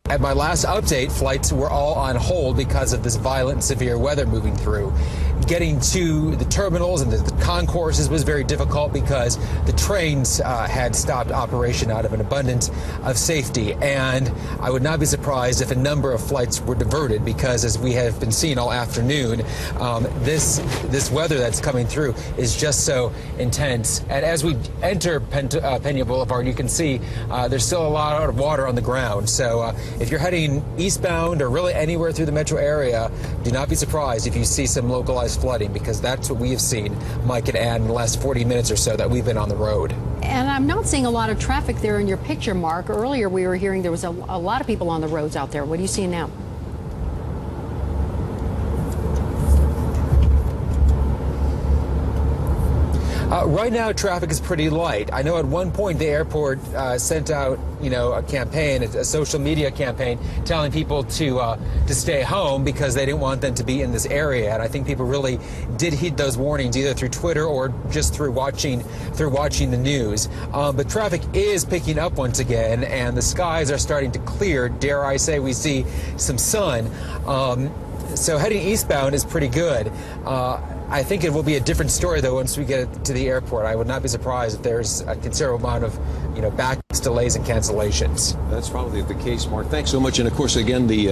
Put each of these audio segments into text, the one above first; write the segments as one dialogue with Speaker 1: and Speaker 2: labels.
Speaker 1: At my last update, flights were all on hold because of this violent and severe weather moving through. Getting to the terminals and the concourses was very difficult because the trains had stopped operation out of an abundance of safety. And I would not be surprised if a number of flights were diverted because, as we have been seeing all afternoon, this weather that's coming through is just so intense. And as we enter Pena Boulevard, you can see there's still a lot of water on the ground. So if you're heading eastbound or really anywhere through the metro area, do not be surprised if you see some localized flooding, because that's what we have seen, Mike and Ann, in the last 40 minutes or so that we've been on the road.
Speaker 2: And I'm not seeing a lot of traffic there in your picture, Mark. Earlier we were hearing there was a lot of people on the roads out there. What do you see now?
Speaker 1: Right now, traffic is pretty light. I know at one point the airport sent out, a campaign, a social media campaign, telling people to stay home because they didn't want them to be in this area. And I think people really did heed those warnings, either through Twitter or just through watching the news. But traffic is picking up once again, and the skies are starting to clear. Dare I say, we see some sun. So heading eastbound is pretty good. I think it will be a different story, though, once we get to the airport. I would not be surprised if there's a considerable amount of, backs, delays, and cancellations.
Speaker 3: That's probably the case, Mark. Thanks so much. And of course, again, the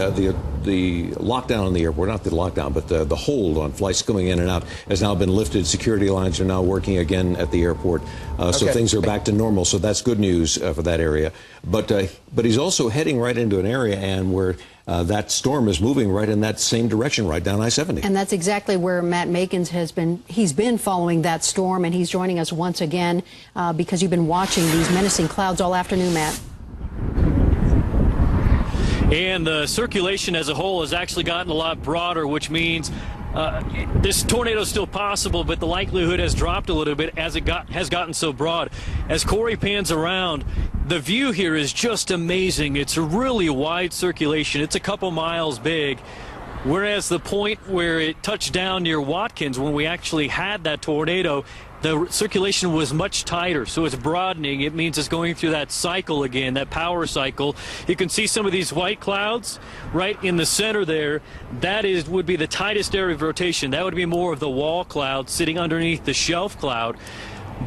Speaker 3: lockdown on the airport, not the lockdown, but the hold on flights coming in and out has now been lifted. Security lines are now working again at the airport, so things are back to normal. So that's good news for that area. But he's also heading right into an area and where that storm is moving right in that same direction, right down I-70.
Speaker 2: And that's exactly where Matt Makins has been. He's been following that storm, and he's joining us once again because you've been watching these menacing clouds all afternoon, Matt.
Speaker 4: And the circulation as a whole has actually gotten a lot broader, which means this tornado is still possible, but the likelihood has dropped a little bit as it has gotten so broad. As Corey pans around, the view here is just amazing. It's a really wide circulation. It's a couple miles big. Whereas the point where it touched down near Watkins, when we actually had that tornado, the circulation was much tighter, so it's broadening. It means it's going through that cycle again, that power cycle. You can see some of these white clouds right in the center there. That would be the tightest area of rotation. That would be more of the wall cloud sitting underneath the shelf cloud.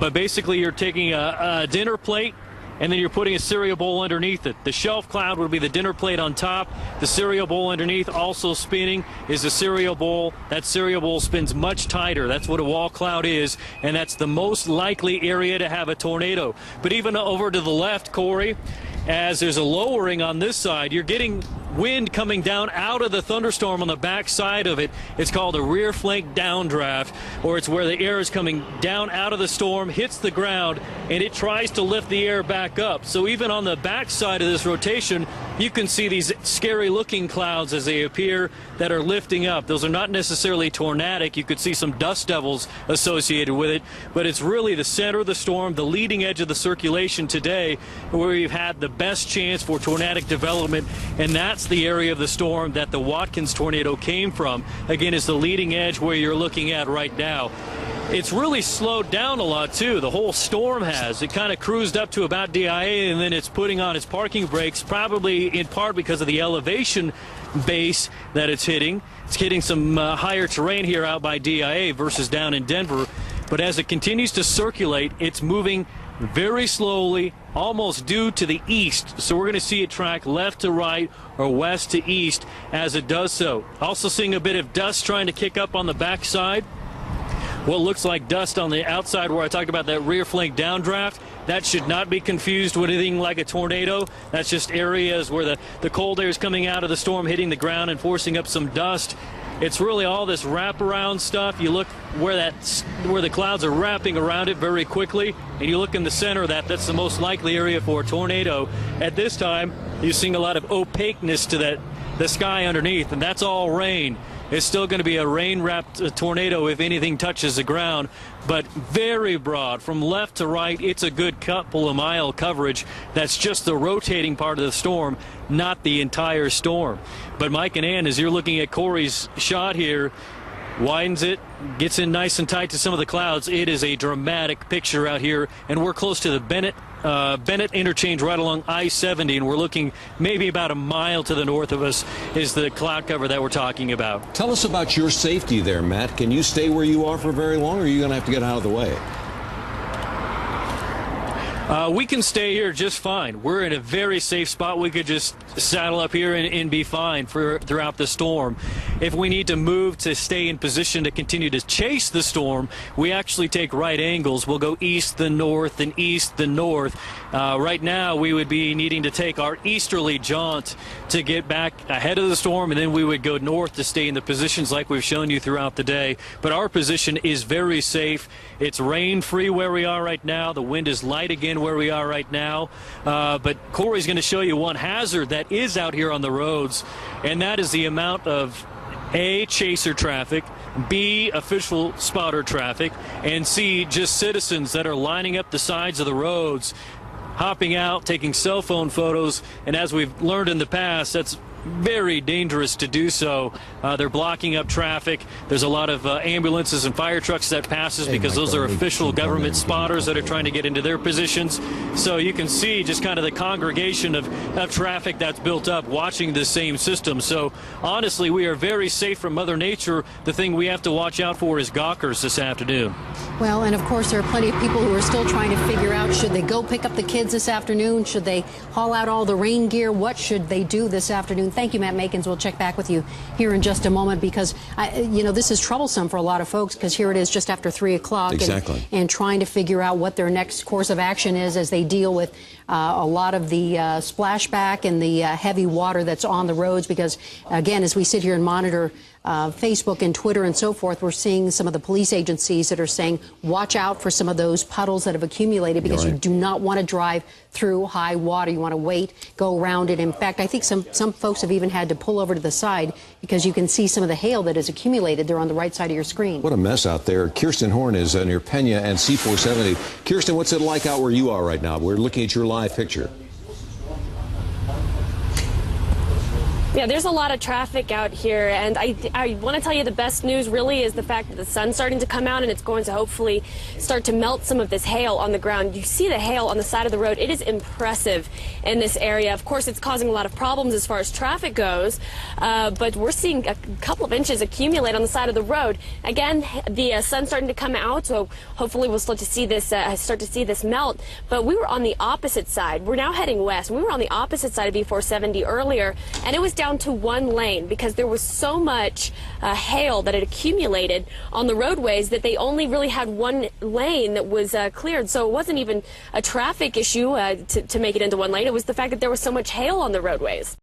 Speaker 4: But basically, you're taking a dinner plate, and then you're putting a cereal bowl underneath it. The shelf cloud would be the dinner plate on top. The cereal bowl underneath, also spinning, is the cereal bowl. That cereal bowl spins much tighter. That's what a wall cloud is, and that's the most likely area to have a tornado. But even over to the left, Corey, as there's a lowering on this side, you're getting wind coming down out of the thunderstorm on the back side of it. It's called a rear flank downdraft, or it's where the air is coming down out of the storm, hits the ground, and it tries to lift the air back up. So even on the back side of this rotation, you can see these scary looking clouds as they appear that are lifting up. Those are not necessarily tornadic. You could see some dust devils associated with it, but it's really the center of the storm, the leading edge of the circulation today, where we've had the best chance for tornadic development, and that's the area of the storm that the Watkins tornado came from. Again, is the leading edge where you're looking at right now. It's really slowed down a lot, too. The whole storm has. It kind of cruised up to about DIA, and then it's putting on its parking brakes, probably in part because of the elevation base that it's hitting. It's hitting some higher terrain here out by DIA versus down in Denver. But as it continues to circulate, it's moving very slowly, almost due to the east. So we're going to see it track left to right or west to east as it does so. Also seeing a bit of dust trying to kick up on the backside. What looks like dust on the outside where I talked about that rear flank downdraft, that should not be confused with anything like a tornado. That's just areas where the cold air is coming out of the storm, hitting the ground and forcing up some dust. It's really all this wraparound stuff. You look where the clouds are wrapping around it very quickly, and you look in the center of that. That's the most likely area for a tornado. At this time, you're seeing a lot of opaqueness to the sky underneath, and that's all rain. It's still going to be a rain-wrapped tornado if anything touches the ground, but very broad. From left to right, it's a good couple of mile coverage. That's just the rotating part of the storm, not the entire storm. But Mike and Ann, as you're looking at Corey's shot here, widens it, gets in nice and tight to some of the clouds. It is a dramatic picture out here, and we're close to the Bennett Bennett interchange right along I-70, and we're looking maybe about a mile to the north of us is the cloud cover that we're talking about.
Speaker 3: Tell us about your safety there, Matt. Can you stay where you are for very long, or are you going to have to get out of the way?
Speaker 4: We can stay here just fine. We're in a very safe spot. We could just saddle up here and be fine throughout the storm. If we need to move to stay in position to continue to chase the storm, we actually take right angles. We'll go east then north and east then north. Right now, we would be needing to take our easterly jaunt to get back ahead of the storm, and then we would go north to stay in the positions like we've shown you throughout the day. But our position is very safe. It's rain-free where we are right now. The wind is light again where we are right now. But Corey's going to show you one hazard that is out here on the roads, and that is the amount of A, chaser traffic, B, official spotter traffic, and C, just citizens that are lining up the sides of the roads, hopping out, taking cell phone photos, and as we've learned in the past, that's very dangerous to do so. They're blocking up traffic. There's a lot of ambulances and fire trucks that passes because those are official government spotters that are trying to get into their positions. So you can see just kind of the congregation of traffic that's built up watching this same system. So honestly, we are very safe from Mother Nature. The thing we have to watch out for is gawkers this afternoon.
Speaker 2: Well, and of course, there are plenty of people who are still trying to figure out, should they go pick up the kids this afternoon? Should they haul out all the rain gear? What should they do this afternoon? Thank you, Matt Makins. We'll check back with you here in just a moment because, this is troublesome for a lot of folks because here it is just after 3 o'clock.
Speaker 3: Exactly.
Speaker 2: And trying to figure out what their next course of action is as they deal with a lot of the splashback and the heavy water that's on the roads because, again, as we sit here and monitor Facebook and Twitter and so forth, we're seeing some of the police agencies that are saying, watch out for some of those puddles that have accumulated because you do not want to drive through high water. You want to wait, go around it. In fact, I think some folks have even had to pull over to the side because you can see some of the hail that has accumulated there on the right side of your screen.
Speaker 3: What a mess out there. Kirsten Horn is near Pena and C470. Kirsten, what's it like out where you are right now? We're looking at your live picture.
Speaker 5: Yeah, there's a lot of traffic out here, and I want to tell you the best news really is the fact that the sun's starting to come out and it's going to hopefully start to melt some of this hail on the ground. You see the hail on the side of the road. It is impressive in this area. Of course, it's causing a lot of problems as far as traffic goes, but we're seeing a couple of inches accumulate on the side of the road. Again, the sun's starting to come out, so hopefully we'll start to see this melt. But we were on the opposite side. We're now heading west. We were on the opposite side of B470 earlier, and it was down to one lane because there was so much hail that had accumulated on the roadways that they only really had one lane that was cleared. So it wasn't even a traffic issue to make it into one lane. It was the fact that there was so much hail on the roadways.